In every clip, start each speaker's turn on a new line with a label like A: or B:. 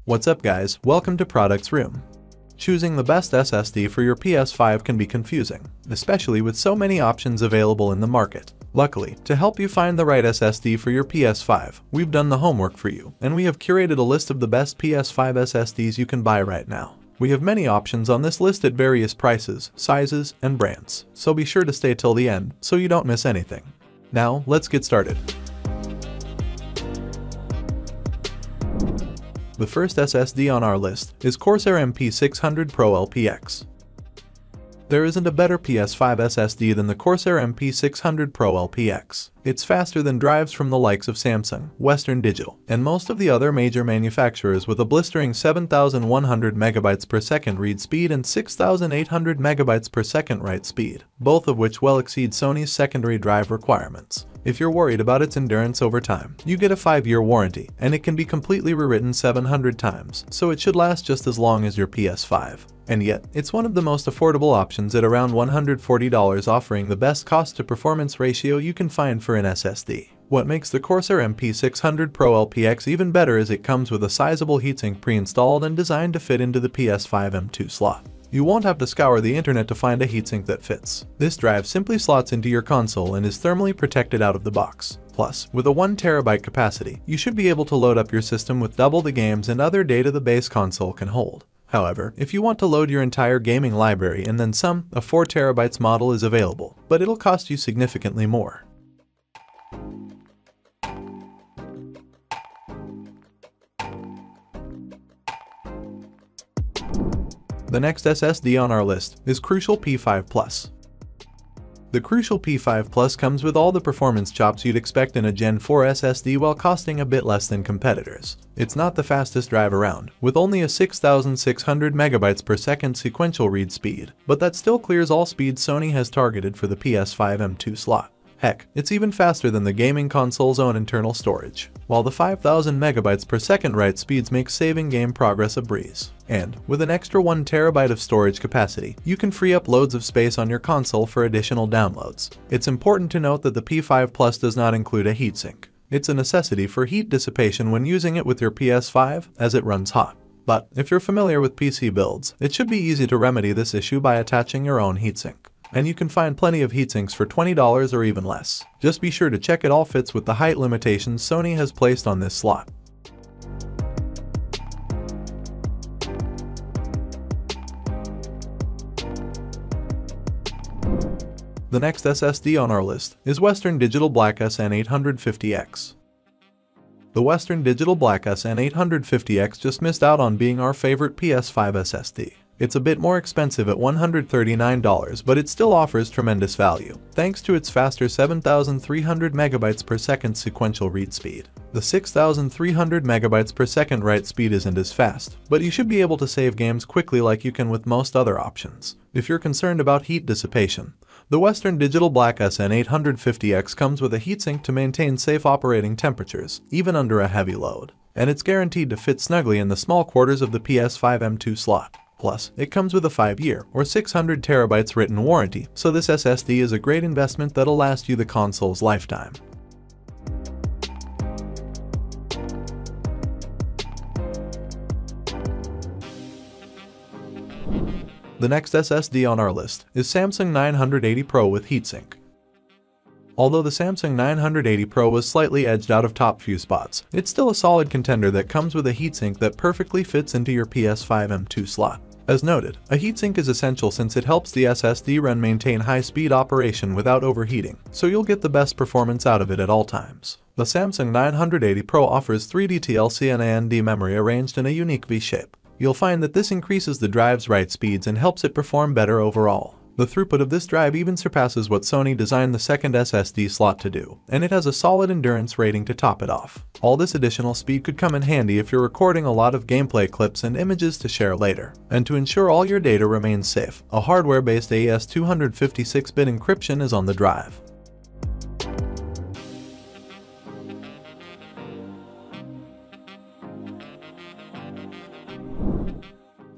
A: What's up guys, welcome to Products Room. Choosing the best SSD for your PS5 can be confusing, especially with so many options available in the market. Luckily, to help you find the right SSD for your PS5, we've done the homework for you, and we have curated a list of the best PS5 SSDs you can buy right now. We have many options on this list at various prices, sizes, and brands, so be sure to stay till the end so you don't miss anything. Now, let's get started. The first SSD on our list is Corsair MP600 Pro LPX. There isn't a better PS5 SSD than the Corsair MP600 Pro LPX. It's faster than drives from the likes of Samsung, Western Digital, and most of the other major manufacturers, with a blistering 7,100 megabytes per second read speed and 6,800 megabytes per second write speed, both of which well exceed Sony's secondary drive requirements. If you're worried about its endurance over time, you get a 5-year warranty, and it can be completely rewritten 700 times, so it should last just as long as your PS5. And yet, it's one of the most affordable options at around $140, offering the best cost-to-performance ratio you can find for an SSD. What makes the Corsair MP600 Pro LPX even better is it comes with a sizable heatsink pre-installed and designed to fit into the PS5 M2 slot. You won't have to scour the internet to find a heatsink that fits. This drive simply slots into your console and is thermally protected out of the box. Plus, with a 1TB capacity, you should be able to load up your system with double the games and other data the base console can hold. However, if you want to load your entire gaming library and then some, a 4TB model is available, but it'll cost you significantly more. The next SSD on our list is Crucial P5 Plus. The Crucial P5 Plus comes with all the performance chops you'd expect in a Gen 4 SSD while costing a bit less than competitors. It's not the fastest drive around, with only a 6,600 megabytes per second sequential read speed, but that still clears all speeds Sony has targeted for the PS5 M2 slot. Heck, it's even faster than the gaming console's own internal storage, while the 5,000 megabytes per second write speeds make saving game progress a breeze. And, with an extra 1TB of storage capacity, you can free up loads of space on your console for additional downloads. It's important to note that the P5 Plus does not include a heatsink. It's a necessity for heat dissipation when using it with your PS5, as it runs hot. But, if you're familiar with PC builds, it should be easy to remedy this issue by attaching your own heatsink. And you can find plenty of heatsinks for $20 or even less. Just be sure to check it all fits with the height limitations Sony has placed on this slot. The next SSD on our list is Western Digital Black SN850X. The Western Digital Black SN850X just missed out on being our favorite PS5 SSD. It's a bit more expensive at $139, but it still offers tremendous value, thanks to its faster 7,300 megabytes per second sequential read speed. The 6,300 megabytes per second write speed isn't as fast, but you should be able to save games quickly like you can with most other options. If you're concerned about heat dissipation, the Western Digital Black SN850X comes with a heatsink to maintain safe operating temperatures, even under a heavy load. And it's guaranteed to fit snugly in the small quarters of the PS5 M2 slot. Plus, it comes with a 5-year, or 600 terabytes written warranty, so this SSD is a great investment that'll last you the console's lifetime. The next SSD on our list is Samsung 980 Pro with heatsink. Although the Samsung 980 Pro was slightly edged out of top few spots, it's still a solid contender that comes with a heatsink that perfectly fits into your PS5 M2 slot. As noted, a heatsink is essential since it helps the SSD maintain high-speed operation without overheating, so you'll get the best performance out of it at all times. The Samsung 980 Pro offers 3D TLC and AND memory arranged in a unique V-shape. You'll find that this increases the drive's write speeds and helps it perform better overall. The throughput of this drive even surpasses what Sony designed the second SSD slot to do, and it has a solid endurance rating to top it off. All this additional speed could come in handy if you're recording a lot of gameplay clips and images to share later. And to ensure all your data remains safe, a hardware-based AES 256-bit encryption is on the drive.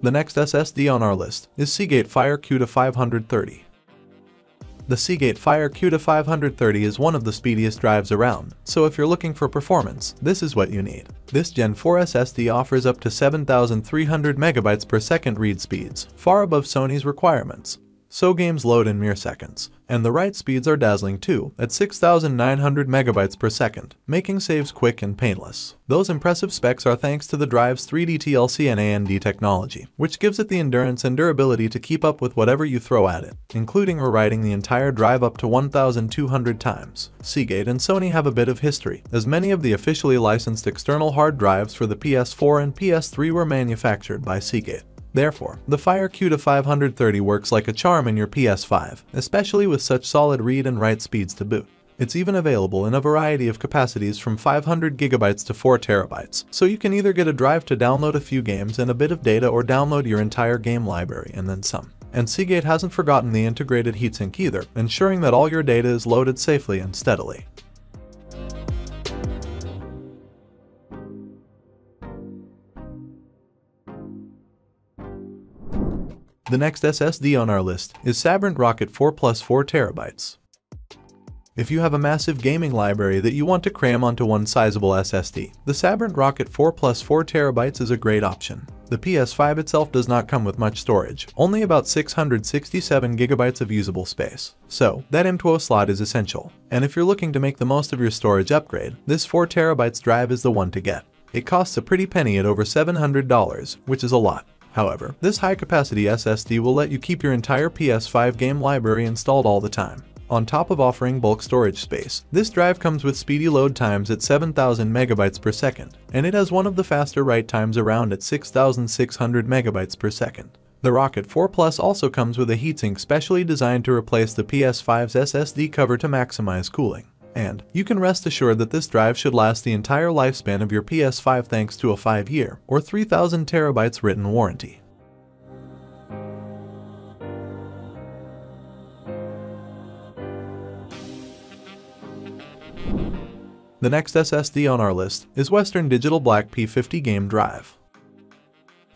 A: The next SSD on our list is Seagate Fire Q530. The Seagate FireQ 530 is one of the speediest drives around, so if you're looking for performance, this is what you need. This Gen 4 SSD offers up to 7,300 megabytes per second read speeds, far above Sony's requirements. So games load in mere seconds, and the write speeds are dazzling too, at 6,900 megabytes per second, making saves quick and painless. Those impressive specs are thanks to the drive's 3D TLC and AMD technology, which gives it the endurance and durability to keep up with whatever you throw at it, including rewriting the entire drive up to 1,200 times. Seagate and Sony have a bit of history, as many of the officially licensed external hard drives for the PS4 and PS3 were manufactured by Seagate. Therefore, the FireQ 530 works like a charm in your PS5, especially with such solid read and write speeds to boot. It's even available in a variety of capacities from 500 GB to 4 TB, so you can either get a drive to download a few games and a bit of data or download your entire game library and then some. And Seagate hasn't forgotten the integrated heatsink either, ensuring that all your data is loaded safely and steadily. The next SSD on our list is Sabrent Rocket 4 plus 4 TB. If you have a massive gaming library that you want to cram onto one sizable SSD, the Sabrent Rocket 4 plus 4 TB is a great option. The PS5 itself does not come with much storage, only about 667 GB of usable space. So, that M.2 slot is essential. And if you're looking to make the most of your storage upgrade, this 4 TB drive is the one to get. It costs a pretty penny at over $700, which is a lot. However, this high-capacity SSD will let you keep your entire PS5 game library installed all the time. On top of offering bulk storage space, this drive comes with speedy load times at 7,000 megabytes per second, and it has one of the faster write times around at 6,600 megabytes per second. The Rocket 4 Plus also comes with a heatsink specially designed to replace the PS5's SSD cover to maximize cooling. And you can rest assured that this drive should last the entire lifespan of your PS5 thanks to a 5-year or 3,000 terabytes written warranty. The next SSD on our list is Western Digital Black P50 Game Drive.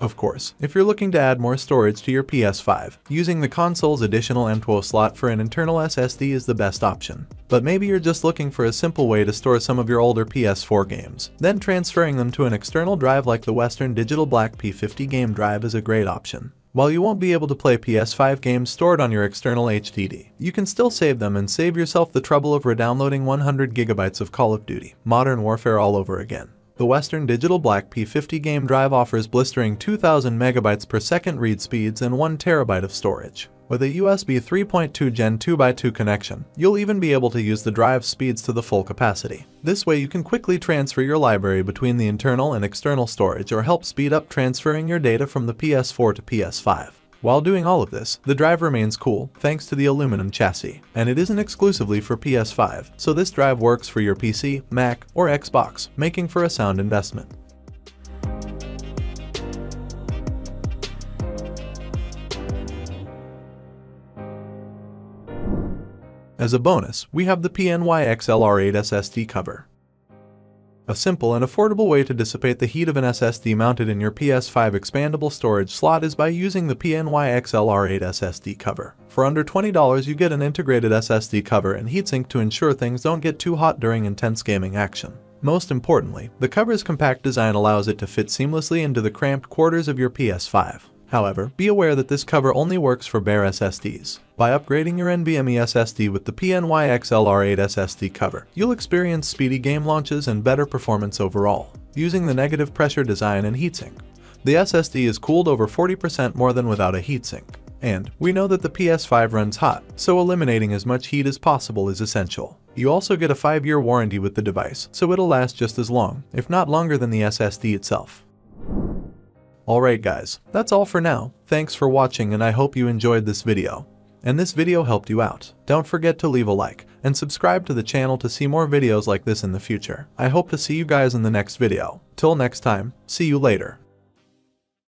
A: Of course, if you're looking to add more storage to your PS5, using the console's additional M.2 slot for an internal SSD is the best option. But maybe you're just looking for a simple way to store some of your older PS4 games, then transferring them to an external drive like the Western Digital Black P50 Game Drive is a great option. While you won't be able to play PS5 games stored on your external HDD, you can still save them and save yourself the trouble of redownloading 100 GB of Call of Duty Modern Warfare all over again. The Western Digital Black P50 Game Drive offers blistering 2,000 megabytes per second read speeds and 1 terabyte of storage. With a USB 3.2 Gen 2x2 connection, you'll even be able to use the drive's speeds to the full capacity. This way you can quickly transfer your library between the internal and external storage or help speed up transferring your data from the PS4 to PS5. While doing all of this, the drive remains cool thanks to the aluminum chassis, and it isn't exclusively for PS5, so this drive works for your PC, Mac, or Xbox, making for a sound investment. As a bonus, we have the PNY XLR8 SSD cover. A simple and affordable way to dissipate the heat of an SSD mounted in your PS5 expandable storage slot is by using the PNY XLR8 SSD cover. For under $20 you get an integrated SSD cover and heatsink to ensure things don't get too hot during intense gaming action. Most importantly, the cover's compact design allows it to fit seamlessly into the cramped quarters of your PS5. However, be aware that this cover only works for bare SSDs. By upgrading your NVMe SSD with the PNY XLR8 SSD cover, you'll experience speedy game launches and better performance overall. Using the negative pressure design and heatsink, the SSD is cooled over 40% more than without a heatsink. And we know that the PS5 runs hot, so eliminating as much heat as possible is essential. You also get a 5-year warranty with the device, so it'll last just as long, if not longer than the SSD itself. Alright guys, that's all for now. Thanks for watching and I hope you enjoyed this video. And this video helped you out. Don't forget to leave a like and subscribe to the channel to see more videos like this in the future. I hope to see you guys in the next video. Till next time, see you later.